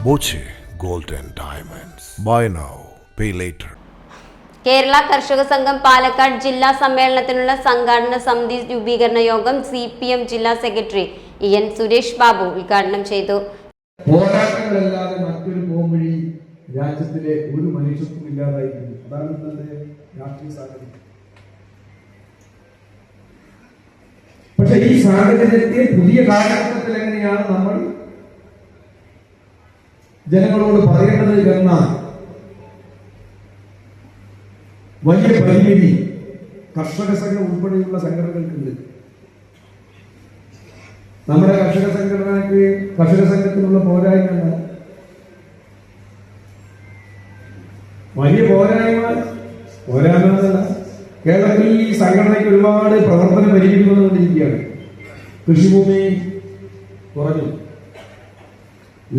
Boche gold and diamonds. Buy now, pay later. Kerala കർഷക സംഘം പാലക്കാട് ജില്ലാ സമ്മേളനത്തിനുള്ള സംഘാടന സമിതി രൂപീകരണ യോഗം CPM ജില്ലാ സെക്രട്ടറി EN സുരേഷ് ബാബു ഉദ്ഘാടനം ചെയ്തു. പോരാട്ടങ്ങളല്ലാതെ മറ്റൊരു പോംവഴി രാജ്യത്തിലെ ഒരു മനുഷ്യർക്കും ഇല്ലാതായിരുന്നു. അതാണ് ഇന്നത്തെ രാഷ്ട്രീയ സാഹചര്യം. പക്ഷെ ഈ സാഹചര്യത്തെ പുതിയ കാലഘട്ടത്തിൽ എങ്ങനെയാണ് നമ്മൾ ജനങ്ങളോട് പറയേണ്ടത് എന്ന വലിയ പരിമിതി കർഷക സംഘം ഉൾപ്പെടെയുള്ള സംഘടനകൾക്കുണ്ട്. നമ്മുടെ കർഷക സംഘത്തിനുള്ള പോരായ്മ വലിയ പോരായ്മ കേരളത്തിൽ ഈ സംഘടനയ്ക്ക് ഒരുപാട് പ്രവർത്തന പരിമിതി വന്നുകൊണ്ടിരിക്കുകയാണ്. കൃഷിഭൂമി കുറഞ്ഞു.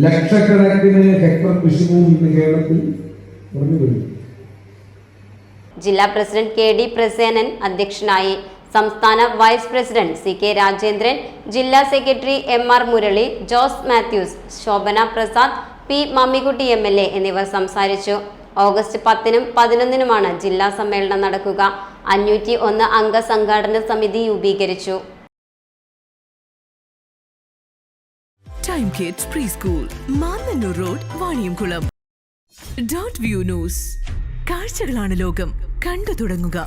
ലക്ഷക്കണക്കിന് ഹെക്ടർ കൃഷിഭൂമി ഇന്ന് കേരളത്തിൽ കുറഞ്ഞു വരും. ജില്ലാ പ്രസിഡന്റ് KD പ്രസേനൻ അധ്യക്ഷനായി. സംസ്ഥാന വൈസ് പ്രസിഡന്റ് CK രാജേന്ദ്രൻ, ജില്ലാ secretary MR Murali, Jose Mathews, Shobhana Prasad, P Mammikutty MLA എന്നിവർ സംസാരിച്ചു. ഓഗസ്റ്റ് 10-നും 11-നുമാണ് ജില്ലാ സമ്മേളനം നടക്കുക. 501 അംഗ സംഘാടന സമിതി രൂപീകരിച്ചു. Time kids pre school, Mannannur road, Vaniyamkulam. .view news. കാഴ്ചകളാണ് ലോകം, കണ്ടു തുടങ്ങുക.